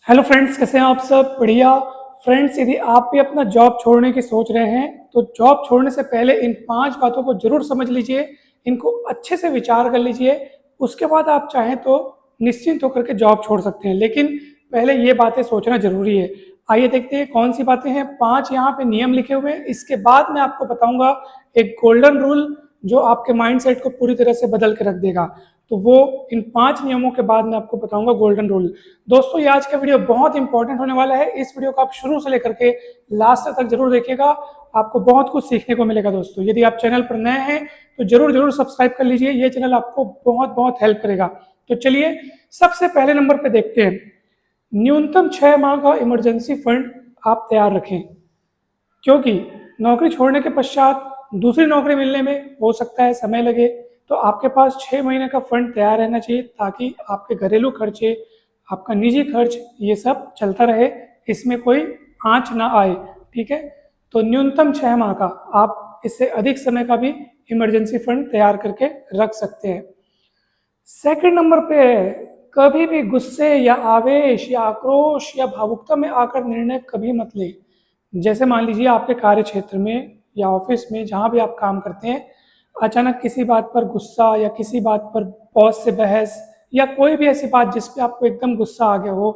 Hello friends, कैसे हैं आप सब? बढ़िया। फ्रेंड्स, यदि आप भी अपना जॉब छोड़ने की सोच रहे हैं तो जॉब छोड़ने से पहले इन 5 बातों को जरूर समझ लीजिए, इनको अच्छे से विचार कर लीजिए। उसके बाद आप चाहें तो निश्चिंत होकर के जॉब छोड़ सकते हैं, लेकिन पहले ये बातें सोचना जरूरी है। आइए देखते हैं कौन सी बातें हैं। 5 यहाँ पे नियम लिखे हुए हैं, इसके बाद मैं आपको बताऊंगा एक गोल्डन रूल जो आपके माइंडसेट को पूरी तरह से बदल के रख देगा। तो वो इन 5 नियमों के बाद मैं आपको बताऊंगा गोल्डन रूल। दोस्तों, ये आज का वीडियो बहुत इंपॉर्टेंट होने वाला है। इस वीडियो को आप शुरू से लेकर के लास्ट तक जरूर देखिएगा, आपको बहुत कुछ सीखने को मिलेगा। दोस्तों, यदि आप चैनल पर नए हैं तो जरूर जरूर सब्सक्राइब कर लीजिए, ये चैनल आपको बहुत बहुत हेल्प करेगा। तो चलिए सबसे पहले नंबर पे देखते हैं। न्यूनतम 6 माह का इमरजेंसी फंड आप तैयार रखें, क्योंकि नौकरी छोड़ने के पश्चात दूसरी नौकरी मिलने में हो सकता है समय लगे। तो आपके पास 6 महीने का फंड तैयार रहना चाहिए, ताकि आपके घरेलू खर्चे, आपका निजी खर्च, ये सब चलता रहे, इसमें कोई आंच ना आए। ठीक है, तो न्यूनतम 6 माह का, आप इससे अधिक समय का भी इमरजेंसी फंड तैयार करके रख सकते हैं। सेकंड नंबर पे है, कभी भी गुस्से या आवेश या आक्रोश या भावुकता में आकर निर्णय कभी मत लें। जैसे मान लीजिए आपके कार्य क्षेत्र में या ऑफिस में, जहाँ भी आप काम करते हैं, अचानक किसी बात पर गुस्सा या किसी बात पर बॉस से बहस या कोई भी ऐसी बात जिस पे आपको एकदम गुस्सा आ गया हो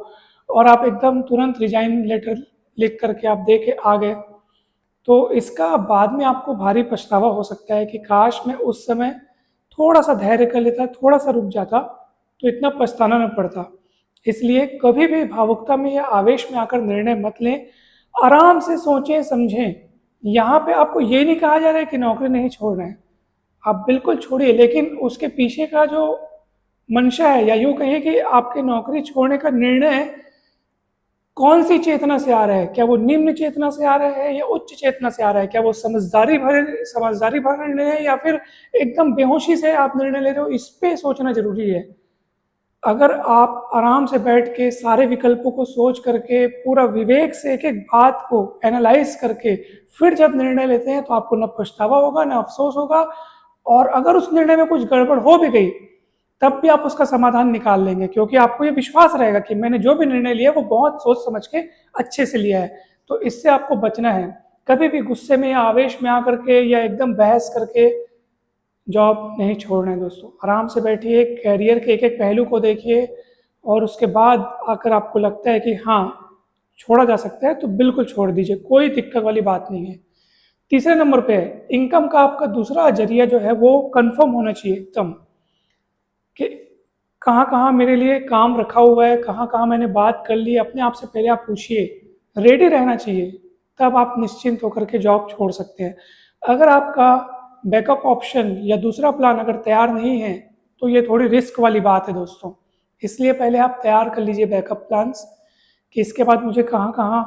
और आप एकदम तुरंत रिजाइन लेटर लिख करके आप दे के आ गए, तो इसका बाद में आपको भारी पछतावा हो सकता है कि काश मैं उस समय थोड़ा सा धैर्य कर लेता, थोड़ा सा रुक जाता, तो इतना पछताना न पड़ता। इसलिए कभी भी भावुकता में या आवेश में आकर निर्णय मत लें, आराम से सोचें समझें। यहाँ पे आपको ये नहीं कहा जा रहा है कि नौकरी नहीं छोड़ रहे हैं, आप बिल्कुल छोड़िए, लेकिन उसके पीछे का जो मंशा है, या यूँ कहिए कि आपके नौकरी छोड़ने का निर्णय कौन सी चेतना से आ रहा है, क्या वो निम्न चेतना से आ रहा है या उच्च चेतना से आ रहा है, क्या वो समझदारी भरा निर्णय है या फिर एकदम बेहोशी से आप निर्णय ले रहे हो, इस पे सोचना जरूरी है। अगर आप आराम से बैठ के सारे विकल्पों को सोच करके पूरा विवेक से एक एक बात को एनालाइज करके फिर जब निर्णय लेते हैं, तो आपको न पछतावा होगा न अफसोस होगा। और अगर उस निर्णय में कुछ गड़बड़ हो भी गई, तब भी आप उसका समाधान निकाल लेंगे, क्योंकि आपको ये विश्वास रहेगा कि मैंने जो भी निर्णय लिया वो बहुत सोच समझ के अच्छे से लिया है। तो इससे आपको बचना है। कभी भी गुस्से में या आवेश में आकर के या एकदम बहस करके जॉब नहीं छोड़ना है। दोस्तों, आराम से बैठिए, कैरियर के एक एक पहलू को देखिए, और उसके बाद आकर आपको लगता है कि हाँ, छोड़ा जा सकता है, तो बिल्कुल छोड़ दीजिए, कोई दिक्कत वाली बात नहीं है। तीसरे नंबर पे है, इनकम का आपका दूसरा जरिया जो है वो कंफर्म होना चाहिए एकदम, कि कहाँ कहाँ मेरे लिए काम रखा हुआ है, कहाँ कहाँ मैंने बात कर ली। अपने आप से पहले आप पूछिए, रेडी रहना चाहिए, तब आप निश्चिंत होकर के जॉब छोड़ सकते हैं। अगर आपका बैकअप ऑप्शन या दूसरा प्लान अगर तैयार नहीं है, तो ये थोड़ी रिस्क वाली बात है दोस्तों। इसलिए पहले आप तैयार कर लीजिए बैकअप प्लान्स, कि इसके बाद मुझे कहाँ कहाँ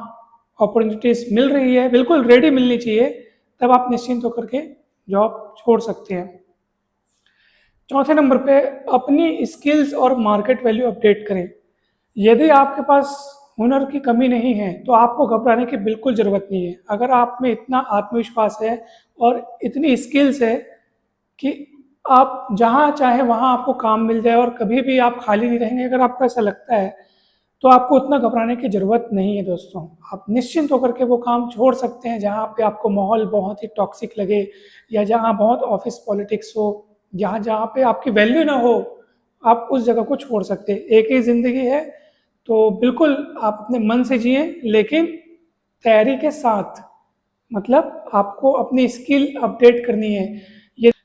अपॉर्चुनिटीज़ मिल रही है, बिल्कुल रेडी मिलनी चाहिए, तब आप निश्चिंत होकर के जॉब छोड़ सकते हैं। चौथे नंबर पे, अपनी स्किल्स और मार्केट वैल्यू अपडेट करें। यदि आपके पास हुनर की कमी नहीं है, तो आपको घबराने की बिल्कुल ज़रूरत नहीं है। अगर आप में इतना आत्मविश्वास है और इतनी स्किल्स है कि आप जहाँ चाहे वहाँ आपको काम मिल जाए और कभी भी आप खाली नहीं रहेंगे, अगर आपको ऐसा लगता है, तो आपको उतना घबराने की ज़रूरत नहीं है। दोस्तों, आप निश्चिंत होकर के वो काम छोड़ सकते हैं जहाँ पे आपको माहौल बहुत ही टॉक्सिक लगे, या जहाँ बहुत ऑफिस पॉलिटिक्स हो, जहाँ जहाँ पे आपकी वैल्यू ना हो, आप उस जगह को छोड़ सकते हैं। एक ही ज़िंदगी है, तो बिल्कुल आप अपने मन से जिए, लेकिन तैयारी के साथ। मतलब आपको अपनी स्किल अपडेट करनी है।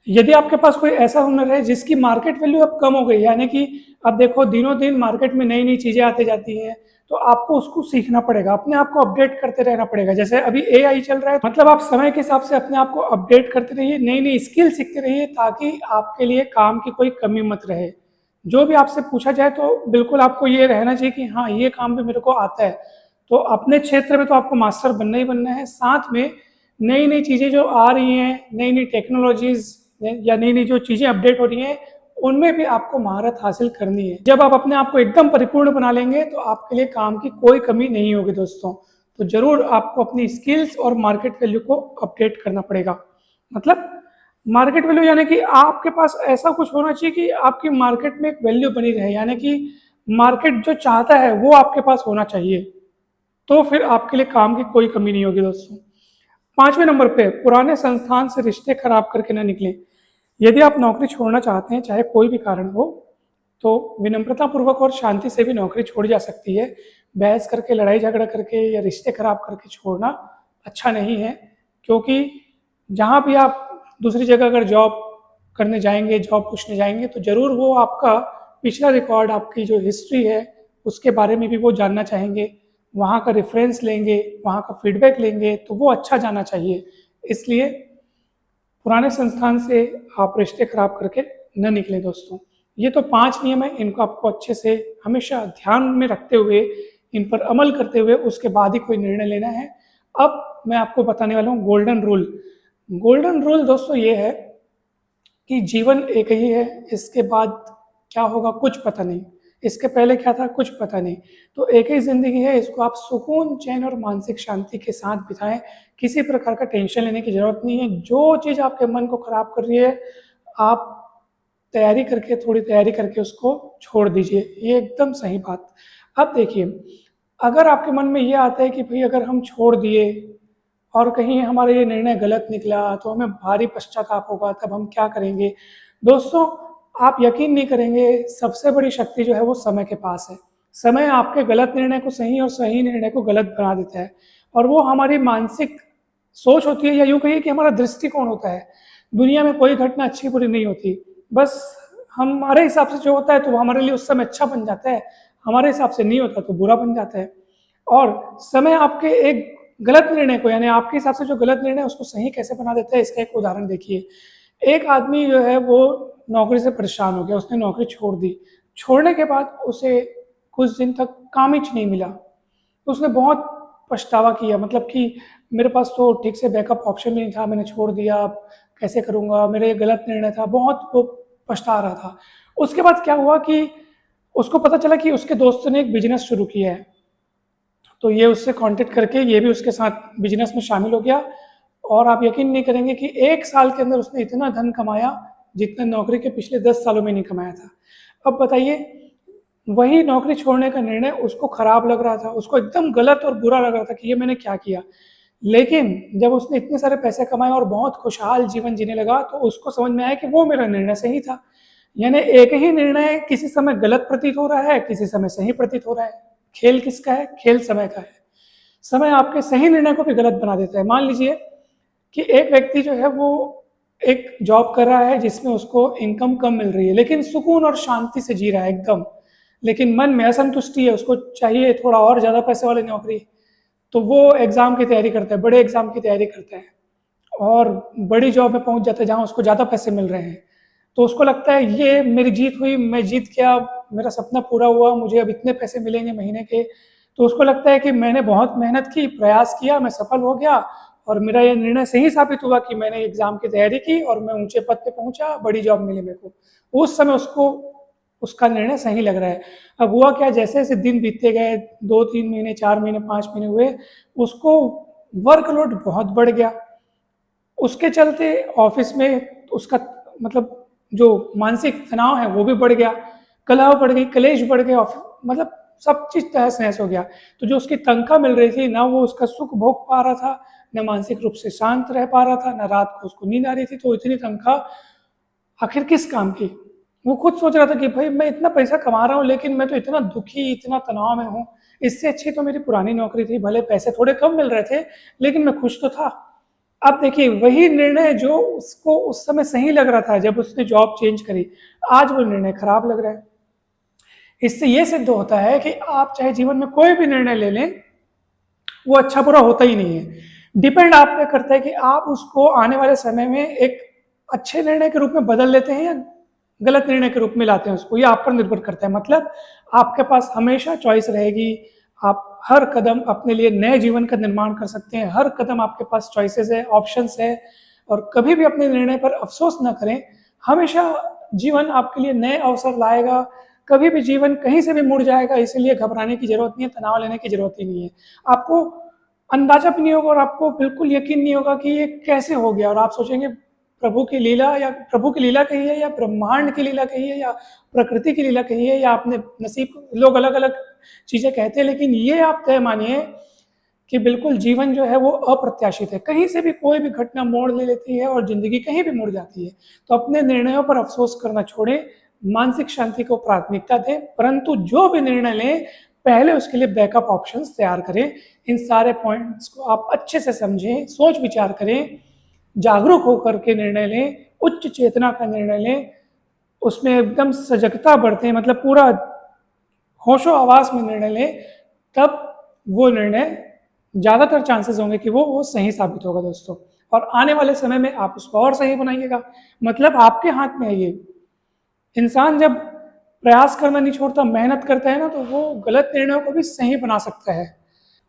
यदि आपके पास कोई ऐसा हुनर है जिसकी मार्केट वैल्यू अब कम हो गई, यानी कि अब देखो दिनों दिन मार्केट में नई नई चीज़ें आती जाती हैं, तो आपको उसको सीखना पड़ेगा, अपने आप को अपडेट करते रहना पड़ेगा। जैसे अभी एआई चल रहा है, मतलब आप समय के हिसाब से अपने आप को अपडेट करते रहिए, नई नई स्किल सीखते रहिए, ताकि आपके लिए काम की कोई कमी मत रहे। जो भी आपसे पूछा जाए तो बिल्कुल आपको ये रहना चाहिए कि हाँ, ये काम भी मेरे को आता है। तो अपने क्षेत्र में तो आपको मास्टर बनना ही बनना है, साथ में नई नई चीज़ें जो आ रही हैं, नई नई टेक्नोलॉजीज़ या नई नई जो चीज़ें अपडेट हो रही हैं, उनमें भी आपको महारत हासिल करनी है। जब आप अपने आप को एकदम परिपूर्ण बना लेंगे, तो आपके लिए काम की कोई कमी नहीं होगी दोस्तों। तो ज़रूर आपको अपनी स्किल्स और मार्केट वैल्यू को अपडेट करना पड़ेगा। मतलब मार्केट वैल्यू यानी कि आपके पास ऐसा कुछ होना चाहिए कि आपकी मार्केट में एक वैल्यू बनी रहे, यानी कि मार्केट जो चाहता है वो आपके पास होना चाहिए, तो फिर आपके लिए काम की कोई कमी नहीं होगी दोस्तों। 5वें नंबर पे, पुराने संस्थान से रिश्ते खराब करके ना निकलें। यदि आप नौकरी छोड़ना चाहते हैं, चाहे कोई भी कारण हो, तो विनम्रतापूर्वक और शांति से भी नौकरी छोड़ी जा सकती है। बहस करके, लड़ाई झगड़ा करके या रिश्ते खराब करके छोड़ना अच्छा नहीं है, क्योंकि जहाँ भी आप दूसरी जगह अगर जॉब करने जाएंगे, जॉब पूछने जाएंगे, तो ज़रूर वो आपका पिछला रिकॉर्ड, आपकी जो हिस्ट्री है उसके बारे में भी वो जानना चाहेंगे, वहाँ का रेफरेंस लेंगे, वहाँ का फीडबैक लेंगे, तो वो अच्छा जाना चाहिए। इसलिए पुराने संस्थान से आप रिश्ते खराब करके न निकलें दोस्तों। ये तो 5 नियम है, इनको आपको अच्छे से हमेशा ध्यान में रखते हुए, इन पर अमल करते हुए उसके बाद ही कोई निर्णय लेना है। अब मैं आपको बताने वाला हूँ गोल्डन रूल। गोल्डन रूल दोस्तों ये है कि जीवन एक ही है, इसके बाद क्या होगा कुछ पता नहीं, इसके पहले क्या था कुछ पता नहीं। तो एक ही ज़िंदगी है, इसको आप सुकून, चैन और मानसिक शांति के साथ बिताएं। किसी प्रकार का टेंशन लेने की ज़रूरत नहीं है। जो चीज़ आपके मन को ख़राब कर रही है, आप थोड़ी तैयारी करके उसको छोड़ दीजिए। ये एकदम सही बात। अब देखिए, अगर आपके मन में ये आता है कि भाई अगर हम छोड़ दिए और कहीं हमारा ये निर्णय गलत निकला तो हमें भारी पश्चाताप होगा, तब हम क्या करेंगे? दोस्तों, आप यकीन नहीं करेंगे, सबसे बड़ी शक्ति जो है वो समय के पास है। समय आपके गलत निर्णय को सही और सही निर्णय को गलत बना देता है, और वो हमारी मानसिक सोच होती है, या यूँ कहिए कि हमारा दृष्टिकोण होता है। दुनिया में कोई घटना अच्छी बुरी नहीं होती, बस हमारे हिसाब से जो होता है तो वो हमारे लिए उस समय अच्छा बन जाता है, हमारे हिसाब से नहीं होता तो बुरा बन जाता है। और समय आपके एक गलत निर्णय को, यानी आपके हिसाब से जो गलत निर्णय है उसको सही कैसे बना देता है, इसका एक उदाहरण देखिए। एक आदमी जो है वो नौकरी से परेशान हो गया, उसने नौकरी छोड़ दी। छोड़ने के बाद उसे कुछ दिन तक काम ही नहीं मिला, तो उसने बहुत पछतावा किया, मतलब कि मेरे पास तो ठीक से बैकअप ऑप्शन भी नहीं था, मैंने छोड़ दिया, अब कैसे करूँगा, मेरा ये गलत निर्णय था, बहुत वो पछता रहा था। उसके बाद क्या हुआ कि उसको पता चला कि उसके दोस्त ने एक बिजनेस शुरू किया है, तो ये उससे कांटेक्ट करके ये भी उसके साथ बिजनेस में शामिल हो गया। और आप यकीन नहीं करेंगे कि 1 साल के अंदर उसने इतना धन कमाया जितना नौकरी के पिछले 10 सालों में नहीं कमाया था। अब बताइए, वही नौकरी छोड़ने का निर्णय उसको खराब लग रहा था, उसको एकदम गलत और बुरा लग रहा था कि ये मैंने क्या किया। लेकिन जब उसने इतने सारे पैसे कमाए और बहुत खुशहाल जीवन जीने लगा, तो उसको समझ में आया कि वो मेरा निर्णय सही था। यानी एक ही निर्णय किसी समय गलत प्रतीत हो रहा है, किसी समय सही प्रतीत हो रहा है। खेल किसका है? खेल समय का है। समय आपके सही निर्णय को भी गलत बना देता है। मान लीजिए कि एक व्यक्ति जो है वो एक जॉब कर रहा है जिसमें उसको इनकम कम मिल रही है, लेकिन सुकून और शांति से जी रहा है एकदम, लेकिन मन में असंतुष्टि है, उसको चाहिए थोड़ा और ज़्यादा पैसे वाली नौकरी। तो वो एग्ज़ाम की तैयारी करता है, बड़े एग्ज़ाम की तैयारी करता है, और बड़ी जॉब में पहुंच जाता है जहां उसको ज़्यादा पैसे मिल रहे हैं। तो उसको लगता है ये मेरी जीत हुई, मैं जीत गया, मेरा सपना पूरा हुआ, मुझे अब इतने पैसे मिलेंगे महीने के। तो उसको लगता है कि मैंने बहुत मेहनत की, प्रयास किया, मैं सफल हो गया, और मेरा ये निर्णय सही साबित हुआ कि मैंने एग्ज़ाम की तैयारी की और मैं ऊंचे पद पे पहुंचा, बड़ी जॉब मिली मेरे को। उस समय उसको उसका निर्णय सही लग रहा है। अब हुआ क्या, जैसे जैसे दिन बीतते गए, 2-3 महीने, 4 महीने, 5 महीने हुए, उसको वर्कलोड बहुत बढ़ गया। उसके चलते ऑफिस में उसका मतलब जो मानसिक तनाव है वो भी बढ़ गया, कलह बढ़ गई, कलेश बढ़ गए, मतलब सब चीज़ तहस नहस हो गया। तो जो उसकी तनख्वाह मिल रही थी, ना वो उसका सुख भोग पा रहा था, न मानसिक रूप से शांत रह पा रहा था, न रात को उसको नींद आ रही थी। तो इतनी तनख्वाह आखिर किस काम की? वो खुद सोच रहा था कि भाई मैं इतना पैसा कमा रहा हूँ, लेकिन मैं तो इतना दुखी, इतना तनाव में हूँ। इससे अच्छी तो मेरी पुरानी नौकरी थी, भले पैसे थोड़े कम मिल रहे थे, लेकिन मैं खुश तो था। अब देखिए, वही निर्णय जो उसको उस समय सही लग रहा था जब उसने जॉब चेंज करी, आज वो निर्णय खराब लग रहा है। इससे ये सिद्ध होता है कि आप चाहे जीवन में कोई भी निर्णय ले लें, वो अच्छा बुरा होता ही नहीं है। डिपेंड आप पे करता है कि आप उसको आने वाले समय में एक अच्छे निर्णय के रूप में बदल लेते हैं या गलत निर्णय के रूप में लाते हैं उसको, ये आप पर निर्भर करता है। मतलब आपके पास हमेशा चॉइस रहेगी, आप हर कदम अपने लिए नए जीवन का निर्माण कर सकते हैं, हर कदम आपके पास चॉइसेस है, ऑप्शंस है, और कभी भी अपने निर्णय पर अफसोस न करें। हमेशा जीवन आपके लिए नए अवसर लाएगा, कभी भी जीवन कहीं से भी मुड़ जाएगा, इसीलिए घबराने की जरूरत नहीं है, तनाव लेने की जरूरत ही नहीं है। आपको अंदाजा भी नहीं होगा और आपको बिल्कुल यकीन नहीं होगा कि ये कैसे हो गया, और आप सोचेंगे प्रभु की लीला या प्रभु की लीला कहिए या ब्रह्मांड की लीला कहिए या प्रकृति की लीला कहिए या अपने नसीब, लोग अलग अलग चीज़ें कहते हैं, लेकिन ये आप तय मानिए कि बिल्कुल जीवन जो है वो अप्रत्याशित है। कहीं से भी कोई भी घटना मोड़ ले लेती है और ज़िंदगी कहीं भी मुड़ जाती है। तो अपने निर्णयों पर अफसोस करना छोड़ें, मानसिक शांति को प्राथमिकता दें, परंतु जो भी निर्णय लें पहले उसके लिए बैकअप ऑप्शंस तैयार करें। इन सारे पॉइंट्स को आप अच्छे से समझें, सोच विचार करें, जागरूक होकर के निर्णय लें, उच्च चेतना का निर्णय लें, उसमें एकदम सजगता बरतें, मतलब पूरा होशो हवास में निर्णय लें, तब वो निर्णय ज़्यादातर चांसेस होंगे कि वो सही साबित होगा दोस्तों। और आने वाले समय में आप उसको और सही बनाइएगा, मतलब आपके हाथ में है ये। इंसान जब प्रयास करना नहीं छोड़ता, मेहनत करता है ना, तो वो गलत निर्णयों को भी सही बना सकता है।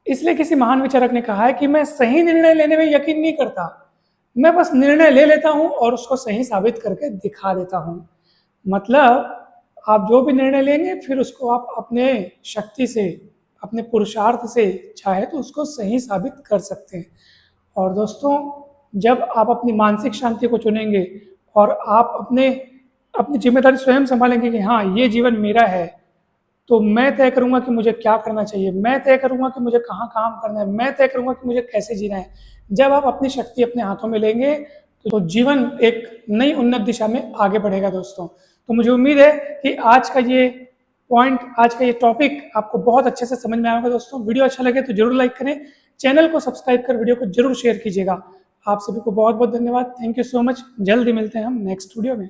इसलिए किसी महान विचारक ने कहा है कि मैं सही निर्णय लेने में यकीन नहीं करता, मैं बस निर्णय ले लेता हूँ और उसको सही साबित करके दिखा देता हूँ। मतलब आप जो भी निर्णय लेंगे फिर उसको आप अपने शक्ति से, अपने पुरुषार्थ से चाहे तो उसको सही साबित कर सकते हैं। और दोस्तों, जब आप अपनी मानसिक शांति को चुनेंगे और आप अपनी जिम्मेदारी स्वयं संभालेंगे कि हाँ ये जीवन मेरा है, तो मैं तय करूँगा कि मुझे क्या करना चाहिए, मैं तय करूँगा कि मुझे कहाँ काम करना है, मैं तय करूँगा कि मुझे कैसे जीना है। जब आप अपनी शक्ति अपने हाथों में लेंगे तो जीवन एक नई उन्नत दिशा में आगे बढ़ेगा दोस्तों। तो मुझे उम्मीद है कि आज का ये टॉपिक आपको बहुत अच्छे से समझ में आएगा दोस्तों। वीडियो अच्छा लगे तो जरूर लाइक करें, चैनल को सब्सक्राइब कर वीडियो को जरूर शेयर कीजिएगा। आप सभी को बहुत बहुत धन्यवाद। Thank you so much. जल्दी मिलते हैं हम नेक्स्ट वीडियो में।